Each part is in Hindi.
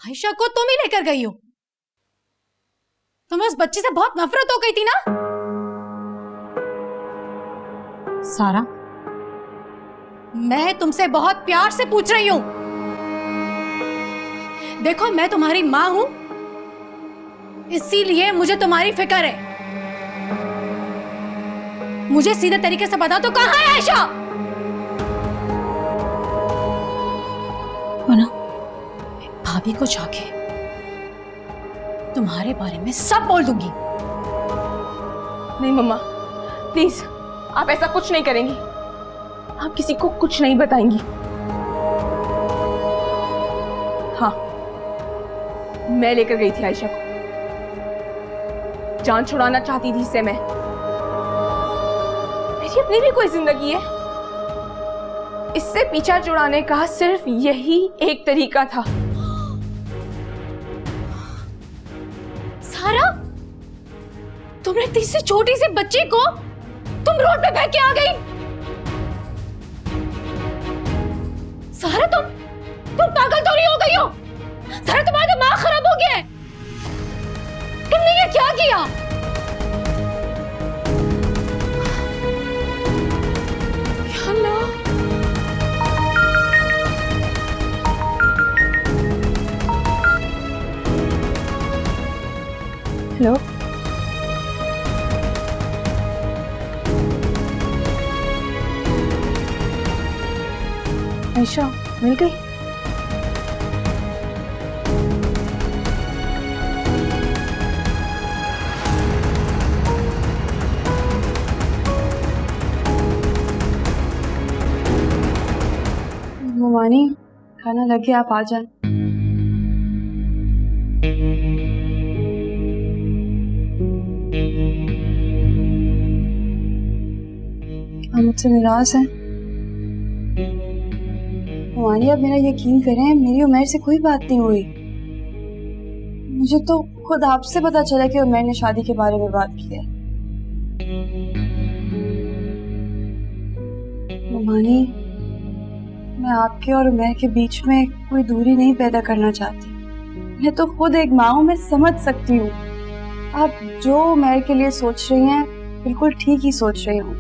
आयशा को तुम ही लेकर गई हो। तुम्हें उस बच्ची से बहुत नफरत हो गई थी ना? सारा, मैं तुमसे बहुत प्यार से पूछ रही हूं। देखो, मैं तुम्हारी मां हूं, इसीलिए मुझे तुम्हारी फिक्र है। मुझे सीधे तरीके से बता दो, कहां है आयशा? मैं भाभी को जाके तुम्हारे बारे में सब बोल दूंगी। नहीं मम्मा, प्लीज आप ऐसा कुछ नहीं करेंगी। आप किसी को कुछ नहीं बताएंगी। हाँ, मैं लेकर गई थी आयशा को, जान छुड़ाना चाहती थी इससे। मैं मेरी अपनी भी कोई जिंदगी है। इससे पीछा छुड़ाने का सिर्फ यही एक तरीका था। सारा, तुमने तीसरी छोटी सी बच्ची को तुम रोड पे फेंक के आ गई। सारा, तुम पागल तो नहीं हो गई हो? सारा, तुम्हारा दिमाग खराब हो गया है। तुमने ये क्या किया? या अल्लाह। हेलो, आयशा मिल गई? ममानी, खाना लगे, आप आ जाए। आप मुझसे नाराज हैं? ममानी, आप मेरा यकीन करें, मेरी उमर से कोई बात नहीं हुई। मुझे तो खुद आपसे पता चला कि उमर ने शादी के बारे में बात की है। ममानी, मैं आपके और उमर के बीच में कोई दूरी नहीं पैदा करना चाहती। मैं तो खुद एक माँ हूँ, मैं समझ सकती हूँ। आप जो उमर के लिए सोच रही हैं बिल्कुल ठीक ही सोच रही हूँ।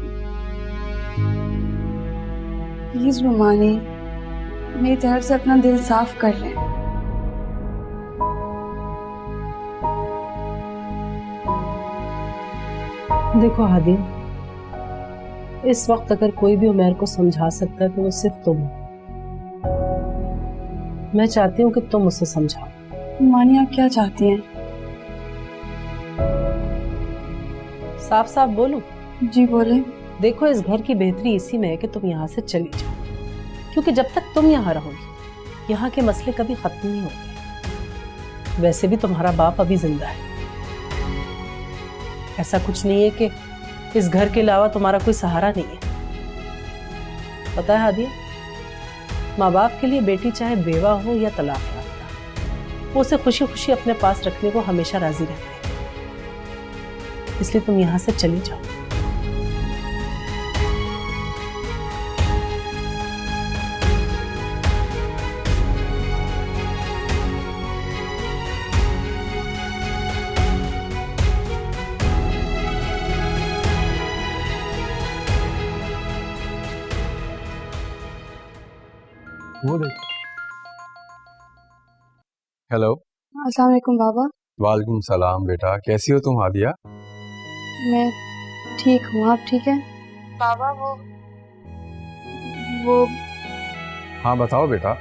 प्लीज ममानी, मेरी तरफ से अपना दिल साफ कर लें। देखो हादी, इस वक्त अगर कोई भी उमर को समझा सकता है तो वो सिर्फ तुम हो। मैं चाहती हूँ कि तुम उसे समझाओ। ममानी, आप क्या चाहती हैं? साफ साफ बोलूं? जी बोले। देखो, इस घर की बेहतरी इसी में है कि तुम यहाँ से चली जाओ, क्योंकि जब तक तुम यहाँ रहोगी यहाँ के मसले कभी खत्म नहीं होंगे। वैसे भी तुम्हारा बाप अभी जिंदा है। ऐसा कुछ नहीं है कि इस घर के अलावा तुम्हारा कोई सहारा नहीं है। पता है हादी, माँ बाप के लिए बेटी चाहे बेवा हो या तलाक याफ्ता, वो उसे खुशी खुशी अपने पास रखने को हमेशा राजी रहते हैं। इसलिए तुम यहाँ से चली जाओ। वो देख। हेलो। अस्सलाम वालेकुम बाबा। वालेकुम सलाम बेटा, कैसी हो तुम हादिया? मैं ठीक हूँ, आप ठीक हैं? बाबा वो हाँ बताओ बेटा,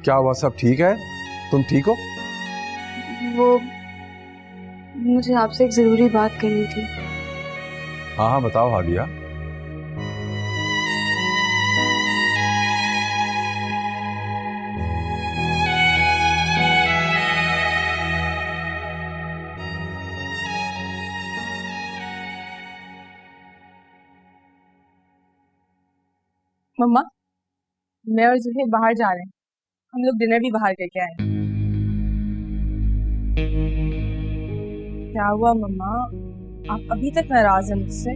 क्या हुआ? सब ठीक है? तुम ठीक हो? वो मुझे आपसे एक जरूरी बात करनी थी। हाँ हाँ बताओ हादिया। मम्मा, मैं और जुहे बाहर जा रहे हैं। हम लोग डिनर भी बाहर करके आए। क्या हुआ मम्मा, आप अभी तक नाराज हैं मुझसे?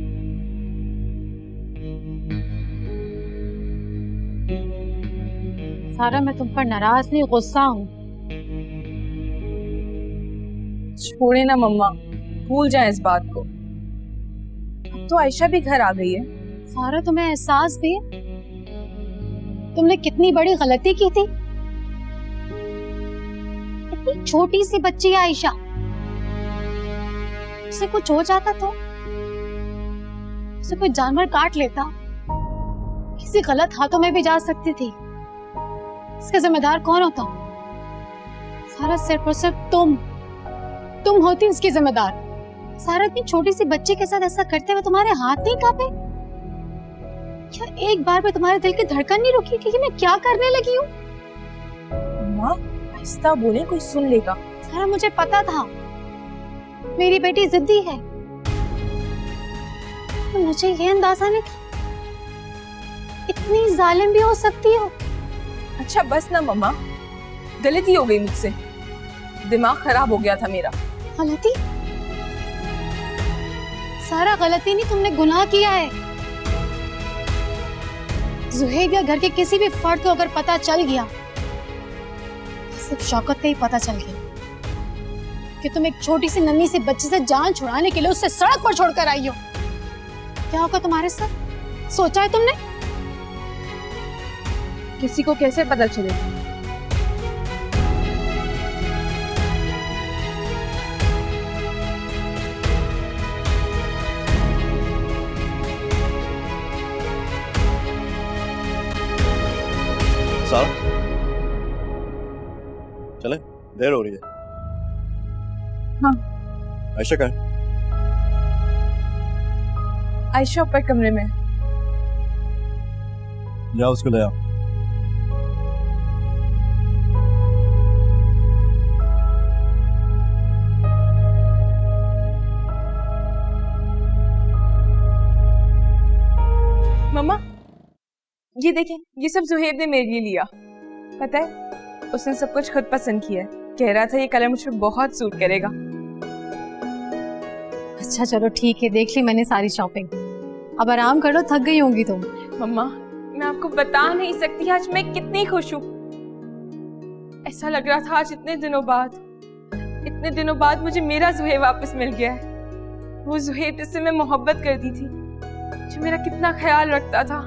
सारा, मैं तुम पर नाराज नहीं, गुस्सा हूँ। छोड़े ना मम्मा, भूल जाए इस बात को। अब तो आयशा भी घर आ गई है। सारा तुम्हें एहसास भी है तुमने कितनी बड़ी गलती की थी? इतनी छोटी सी बच्ची है आयशा, उसे कुछ हो जाता तो, उसे कोई जानवर काट लेता, किसी गलत हाथों में भी जा सकती थी। इसका जिम्मेदार कौन होता? सारा सिर्फ और सिर्फ तुम होती इसकी जिम्मेदार। सारा इतनी छोटी सी बच्ची के साथ ऐसा करते हुए तुम्हारे हाथ नहीं कांपे? क्या एक बार भी तुम्हारे दिल की धड़कन नहीं रुकी कि मैं क्या करने लगी हूँ? मम्मा आहिस्ता बोले, कोई सुन लेगा। सारा मुझे पता था मेरी बेटी जिद्दी है, तो मुझे ये अंदाजा नहीं था इतनी जालिम भी हो सकती हो। अच्छा बस ना मम्मा, गलती हो गई मुझसे, दिमाग खराब हो गया था मेरा। गलती? सारा गलती नहीं, तुमने गुनाह किया है। जुहैब या घर के किसी भी फर्द को अगर पता चल गया, सिर्फ शौकत का ही पता चल गया कि तुम एक छोटी सी नन्ही सी बच्ची से जान छुड़ाने के लिए उससे सड़क पर छोड़कर आई हो, क्या होगा तुम्हारे साथ? सोचा है तुमने? किसी को कैसे पता चलेगा? सारा चले, देर हो रही है। हाँ। आयशा कहाँ है? आयशा ऊपर कमरे में। जाओ उसको ले आओ। मम्मा ये देखें, ये सब जुहैब ने मेरे लिए लिया। पता है उसने सब कुछ खुद पसंद किया है, कह रहा था ये कलर मुझ पे बहुत सूट करेगा। अच्छा चलो ठीक है, देख ली मैंने सारी शॉपिंग, अब आराम कर लो, थक गई होंगी तुम। मम्मा मैं आपको बता नहीं सकती आज मैं कितनी खुश हूँ। ऐसा लग रहा था आज इतने दिनों बाद मुझे मेरा जुहैब वापस मिल गया है। वो जुहैब जिससे मैं मोहब्बत करती थी, जो मेरा कितना ख्याल रखता था,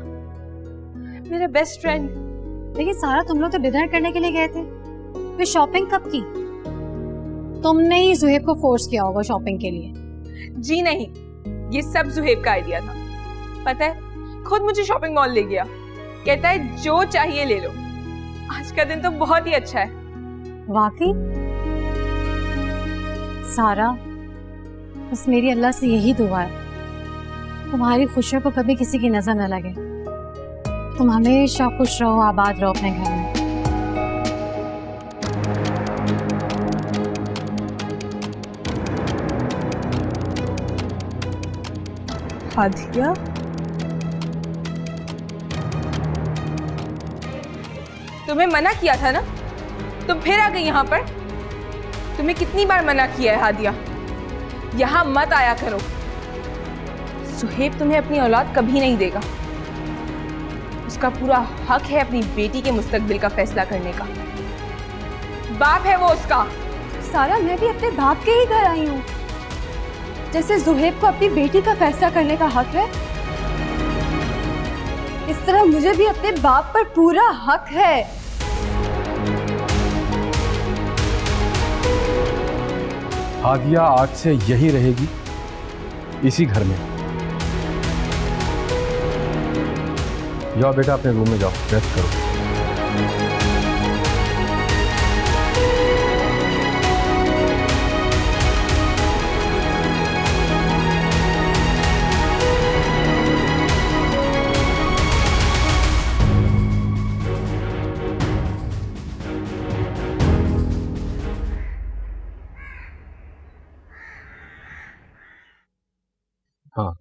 मेरा बेस्ट फ्रेंड। देखिए सारा, तुम लोग तो डिनर करने के लिए गए थे, फिर शॉपिंग कब की? तुमने ही जुहैब को फोर्स किया होगा शॉपिंग के लिए। जी नहीं, ये सब जुहैब का आइडिया था। पता है खुद मुझे शॉपिंग मॉल ले गया, कहता है जो चाहिए ले लो। आज का दिन तो बहुत ही अच्छा है। वाकई सारा, बस मेरी अल्लाह से यही दुआ है तुम्हारी खुशियों को कभी किसी की नजर न लगे। तुम हमेशा खुश रहो, आबाद रहो अपने घर में। हादिया तुम्हें मना किया था ना, तुम फिर आ गई यहाँ पर। तुम्हें कितनी बार मना किया है हादिया, यहाँ मत आया करो। सुहेब तुम्हें अपनी औलाद कभी नहीं देगा। उसका पूरा हक है अपनी बेटी के मुस्तकबिल का फैसला करने का। बाप है वो उसका। सारा, मैं भी अपने बाप के ही घर आई हूँ। जैसे जुहैब को अपनी बेटी का फैसला करने का हक है, इस तरह मुझे भी अपने बाप पर पूरा हक है। हादिया आज से यही रहेगी, इसी घर में। जाओ बेटा अपने रूम में जाओ, रेस्ट करो। हाँ,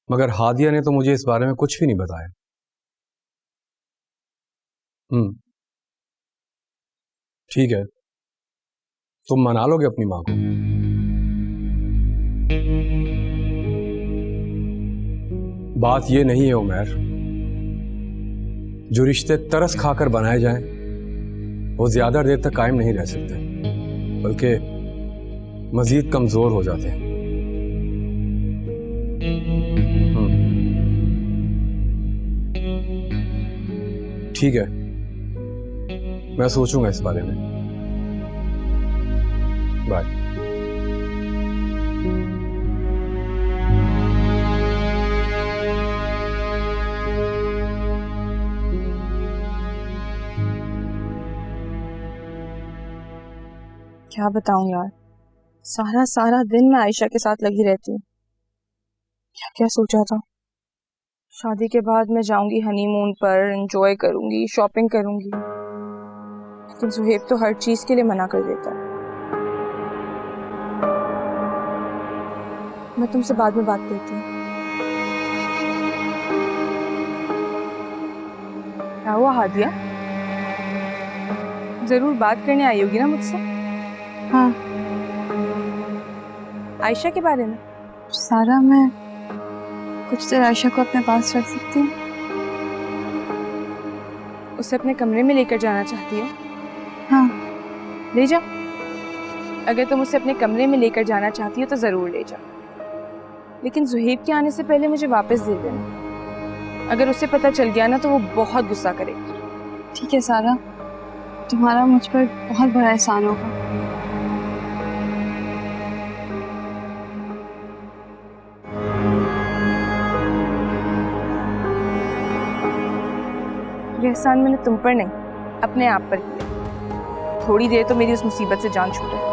मगर हादिया ने तो मुझे इस बारे में कुछ भी नहीं बताया। ठीक है, तुम मना लोगे अपनी मां को। बात यह नहीं है उमैर, जो रिश्ते तरस खाकर बनाए जाएं वो ज्यादा देर तक कायम नहीं रह सकते, बल्कि मजीद कमजोर हो जाते हैं। ठीक है, मैं सोचूंगा इस बारे में। बाय। क्या बताऊं यार, सारा सारा दिन मैं आयशा के साथ लगी रहती हूँ। क्या क्या सोचा था। शादी के बाद मैं जाऊंगी हनीमून पर, एंजॉय करूंगी, शॉपिंग करूंगी, लेकिन सुहेब तो हर चीज के लिए मना कर देता है। मैं तुमसे बाद में बात करती हूँ। क्या हुआ हादिया, जरूर बात करने आई होगी ना मुझसे? हाँ आयशा के बारे में। सारा, मैं कुछ देर आयशा को अपने पास रख सकती हूँ? उसे अपने कमरे में लेकर जाना चाहती हो? हाँ। ले जाओ। अगर तुम उसे अपने कमरे में लेकर जाना चाहती हो तो जरूर ले जाओ, लेकिन सुहेब के आने से पहले मुझे वापस दे देना। अगर उसे पता चल गया ना तो वो बहुत गुस्सा करेगी। ठीक है सारा, तुम्हारा मुझ पर बहुत बड़ा एहसान होगा। ये एहसान मैंने तुम पर नहीं, अपने आप पर किया। थोड़ी देर तो मेरी उस मुसीबत से जान छूटे।